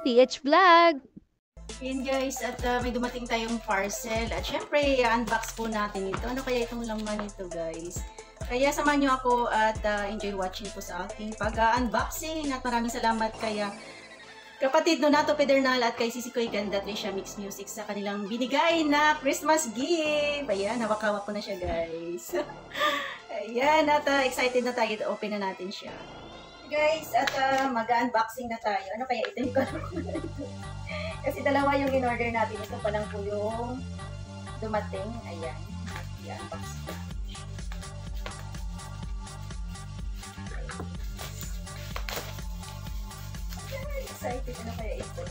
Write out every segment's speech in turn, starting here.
PH Vlog. Yun guys, at may dumating tayong parcel. At syempre, i-unbox po natin ito. Ano kaya itong laman nito guys? Kaya samahan nyo ako at enjoy watching po sa aking pag-unboxing. At maraming salamat kaya kapatid Nonato Pedernal at kay Sisi Koy Ganda Tricia Mix Music sa kanilang binigay na Christmas gift. Ayan, hawak-hawak ko na siya guys. Ayan, at excited na tayo. Open na natin siya. Guys, at mag-unboxing na tayo. Ano kaya ito yung kasi dalawa yung in-order natin. Ito pa lang po yung dumating. Ayan. I-unbox na. Excited. Ano kaya ito?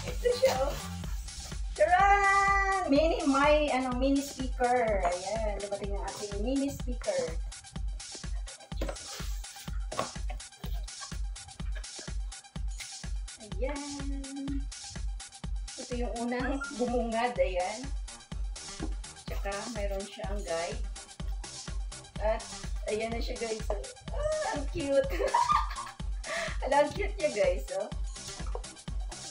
Ito siya, oh. Taran! Mini speaker. Ayan, dumating ang ating mini speaker. Ayan. Ito yung unang bumungad. Ayan. Tsaka, mayroon siyang guide. At, ayan na siya guys. Ang cute. Ang cute niya guys, oh.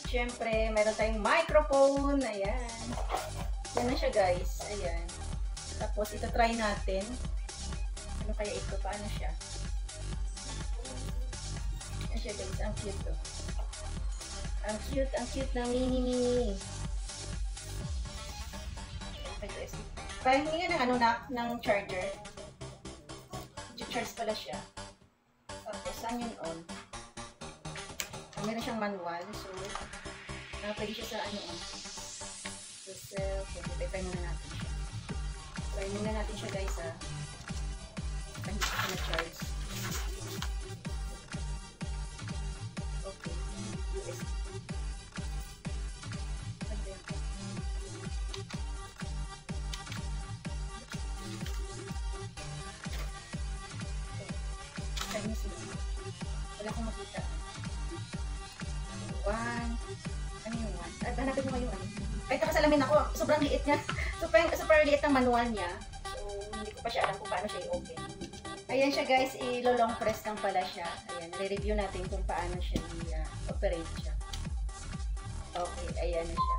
Siyempre, meron tayong microphone. Ayan. Yan na siya guys. Ayan. Tapos, ito try natin. Ano kaya ito? Paano siya? Ayan siya guys. Ang cute to. Ang cute ng mini. Parang hindi nga ng charger. Charge pala siya. Tapos, saan yun on? Meron siyang manual. So, pwede siya sa sa self. Okay, try muna natin siya. Try muna natin siya guys ha. Hindi siya na-charge. Okay. USB. Chinese na. Wala akong makita. Ano yung one? At hanapin mo yung ano. Kahit nakasalamin ako, sobrang liit niya. Super liit ang manual niya. So, hindi ko pa siya alam kung paano siya i-open. Ayan siya guys, i-long press lang pala siya. Ayan, re-review natin kung paano siya i-operate siya. Okay, ayan na siya.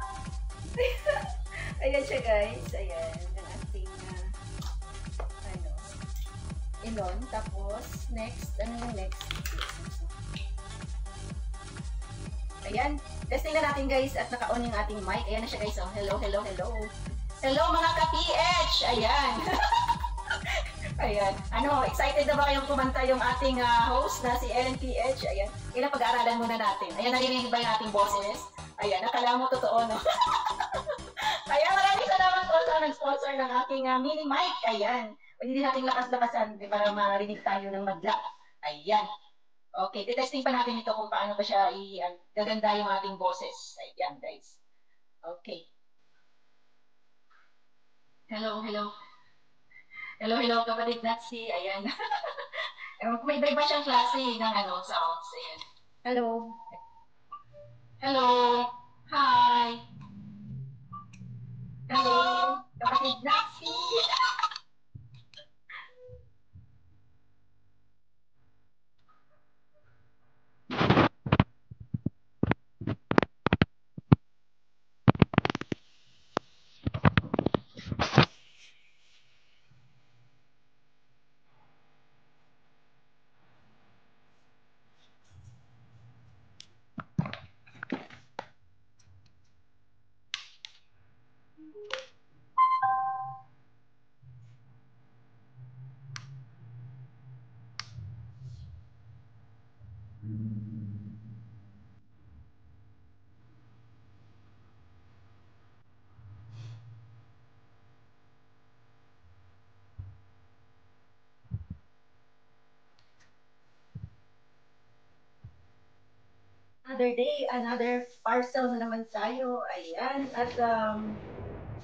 Ayan siya guys. Ayan, ang ating ilon. Tapos, next, ano yung next? Ayan. Testing na natin guys at naka-on yung ating mic. Ayan na siya guys. Oh. Hello. Hello mga ka-PH! Ayan. Ayan. Excited na ba kayong kumanta yung ating host na si Ellen PH? Ayan. Kailan pag-aaralan muna natin. Ayan, narinig ba yung ating boses? Ayan, nakala mo totoo, no? Ayan, maraming salamat po sa nag-sponsor ng aking mini mic. Ayan. Pwede din natin lakas-lakasan para marinig tayo ng madla. Ayan. Okay, testing pa natin ito kung paano ba siya gaganda yung ating boses. Ayan, guys. Okay. Hello, kapatid Natsy. Ayan. May iba siyang klase ng sounds. Ayan. Hello. Hi. Hello, kapatid Natsy. Another day, another parcel na naman tayo. Ayan. At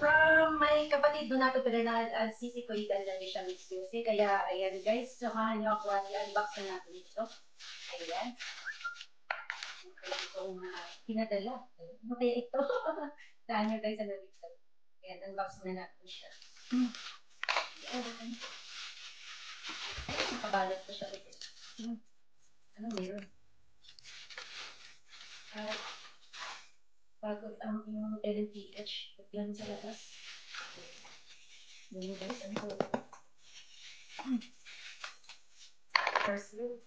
from my kapatid Donato Pedernal at Sisi Koy Ganda Tricia Mix Music. Kaya, ayan guys, samahan niyo ako at i-unbox na natin ito. Ayan. Itong pinadala. Ano kaya ito? Daan nyo guys, ano dito. Ayan, unbox na natin siya. Ayan. Nakabalot na siya ito. Ano meron? At bago ang yung LNPH. Yan sa labas. Yan guys, ano ito? First room.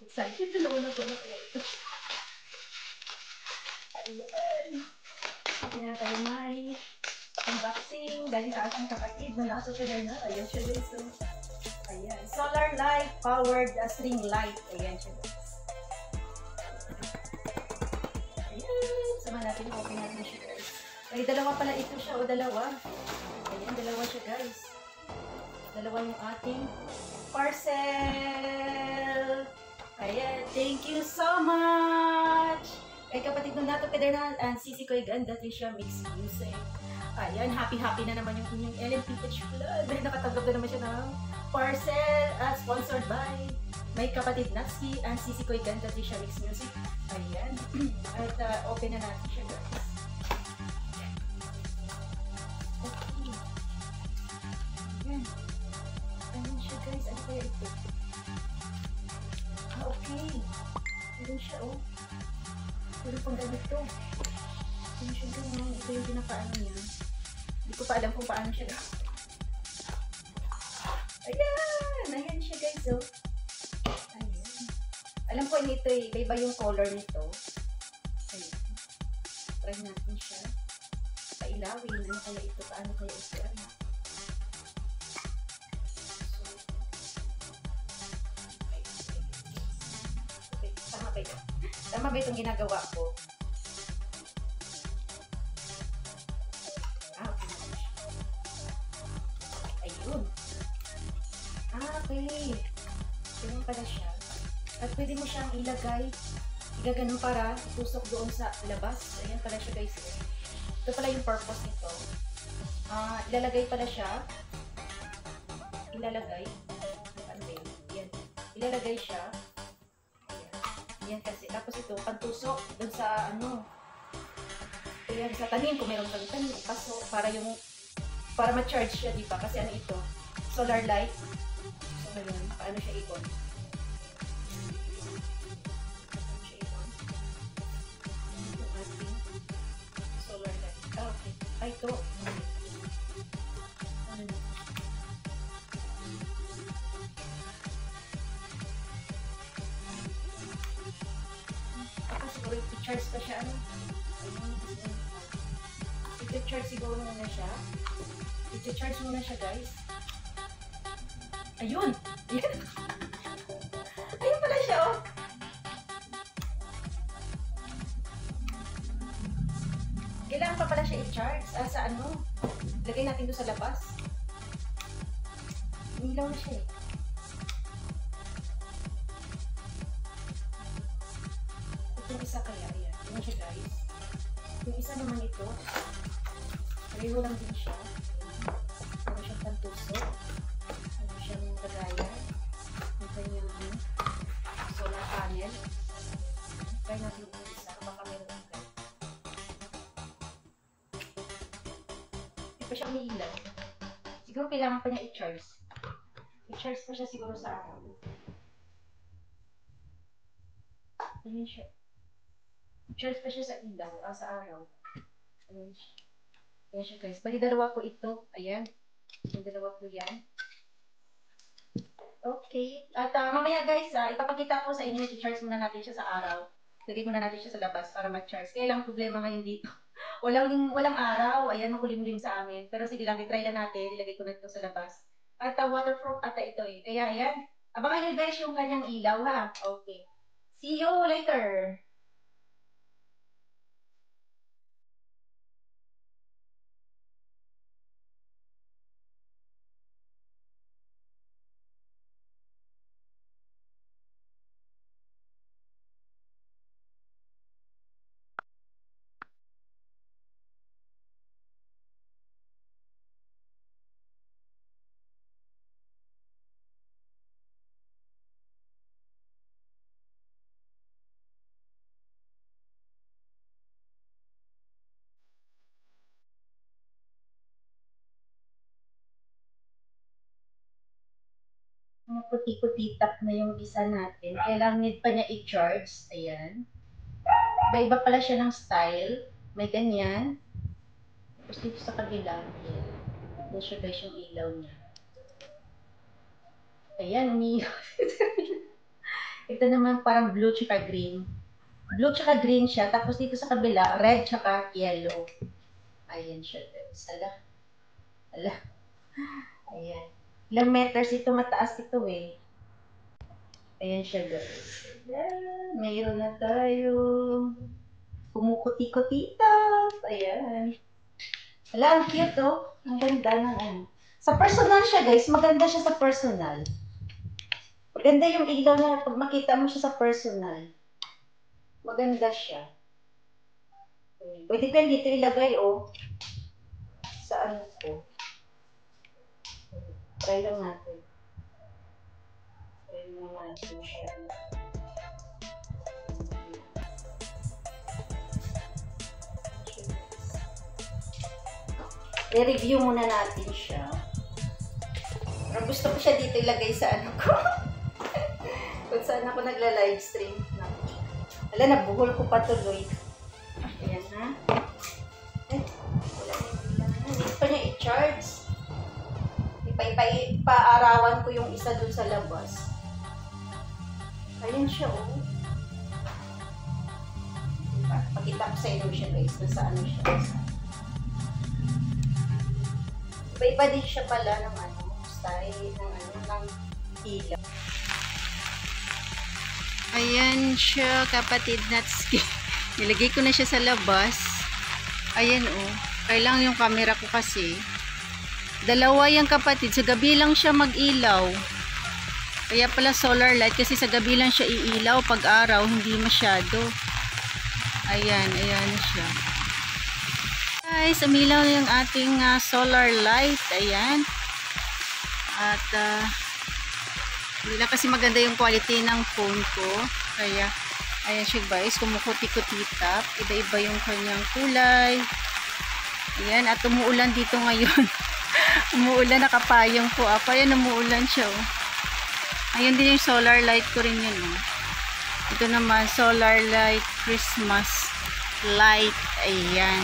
Excited na naman ako na kaya ito. Ayan. Kaya tayo may unboxing dahil sa ating kapatid na nakasunod na. Ayan siya guys. So, ayan. Solar light powered string light. Ayan siya guys. Ayan. Sama natin. Open natin siya guys. Ay, dalawa pala ito siya. O, dalawa. Ayan, dalawa siya guys. Dalawa yung ating parcel. Ayan. Thank you so much. Kay kapatid ng Nato Pedernal and Sisi Koy Ganda Tricia Mix Music. Ayan, happy-happy na naman yung inyong LMPH Club. Nakatanggap na naman siya ng parcel at sponsored by may kapatid Natsuki and Sisi Koy Ganda Tricia Mix Music. Ayan. At open na natin siya guys. Okay. Ayan. Ayan siya guys. Ano kaya ito? Okay. Ayan siya oh. Pero pang ganito. Ayan siya ganyan. Ito yung pinakaano niya. Hindi ko pa alam kung paano siya. Ayan! Ayan siya guys oh. Ayan. Alam ko nito eh. Iba yung color nito. Ayan. Try natin siya. Pailawin. Ano kaya ito? Paano kaya ito? Ano? Okay. Tama ba ito? Tama ba itong ginagawa ko? Ayun. Okay. Ganyan pala siya. At pwede mo siyang ilagay. Igaganon para itusok doon sa labas. Ayan pala siya guys. Ito pala yung purpose nito. Ilalagay pala siya. Ilalagay. Ano ba yun? Yan. Ilalagay siya. Yan kasi. Tapos ito, pantusok dun sa ano. Ayan, sa tanim. Kung meron kang tanim, paso para ma-charge siya, di ba? Kasi ano ito? Solar light. So, ngayon, paano siya ikon? Paano siya ikon? Yung ating solar light. Okay. Ay, ito. Ano na? Siguro i-charge pa siya ano? I-charge siguro muna siya. I-charge muna siya guys. Ayun! Ayun! Ayun pala siya oh! Kailangan pa pala siya i-charge. Sa ano? Lagay natin doon sa labas. Nilaw na siya eh. Yung isa kaya, ayan. Yung siya guys. Yung isa naman ito. Pareho lang din siya. Ano siyang pantuso. Ano siyang lagayan. Yung kanyang solar panel. Try natin yung isa. Baka meron lang kayo. Hindi pa siya umiilan. Siguro kailangan pa niya i-charge. I-charge pa siya siguro sa araw. Ayan siya. Charge pa siya sa ilaw, sa araw. Ayan siya. Ayan siya guys. Bali dalawa po ito. Ayan. Yung dalawa po yan. Okay. At mamaya guys, ipapakita ko sa inyo, i-charge muna natin siya sa araw. Lagay muna natin siya sa labas para mag-charge. Kaya lang problema ngayon dito. walang araw. Ayan, makulimlim sa amin. Pero sige lang, i-try na natin. Ilagay ko na ito sa labas. At waterproof ata ito eh. Kaya ayan. Abangan nyo guys yung kanyang ilaw ha. Okay. See you later. kumukuti-kutitap na yung isa natin. Kailangan need pa niya i-charge. Ayan. Iba-iba pala siya ng style. May ganyan. Tapos dito sa kabila. Ayan siya guys yung ilaw niya. Ayan, umiilaw. Ito naman parang blue tsaka green. Blue tsaka green siya. Tapos dito sa kabila, red tsaka yellow. Ayan siya guys. Ala. Ayan. Ilang meters ito, mataas ito eh. Ayan siya guys. Ayan. Mayroon na tayo. Kumukuti-kutitap. Ayan. Wala, ang cute oh. Ang ganda ng ano. Sa personal siya guys, maganda siya sa personal. Maganda yung ilaw na pag makita mo siya sa personal. Maganda siya. Pwede ko yan dito ilagay oh. Sa ano ko. Try lang natin. Try lang natin siya. I-review muna natin siya. Pero gusto ko siya dito ilagay sa ano ko. Kung saan ako nagla-livestream. Wala, nabuhol ko pa tuloy. Ayan ha. Eh, wala. Hindi pa niya i-charge. Ipaarawan ko yung isa dun sa labas. Ayan siya oh. Pakita ko sa inyo siya guys. Nasa ano siya. Iba-iba din siya pala ng ano, style, ng ilaw. Ayan siya, kapatid Natsuki. Nilagay ko na siya sa labas. Ayan oh. Kailangan yung camera ko kasi. Dalawa yung kapatid. Sa gabi lang siya mag-ilaw. Kaya pala solar light kasi sa gabi lang siya iilaw. Pag araw, hindi masyado. Ayan, ayan siya. Guys, umilaw na yung ating solar light. Ayan. At hindi lang kasi maganda yung quality ng phone ko. Kaya, ayan siya guys. Kumukuti-kutitap. Iba-iba yung kanyang kulay. Ayan. At umuulan dito ngayon. Umuulan. Nakapayong po ako. Ayan, umuulan siya. Oh. Ayan din yung solar light ko rin yun. Oh. Ito naman, solar light Christmas light. Ayan.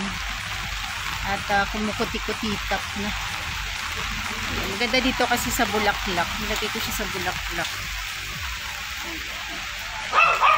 At kumukuti-kutitap na. Ayan. Maganda dito kasi sa bulaklak. Nilagay ko siya sa bulaklak. Ayan.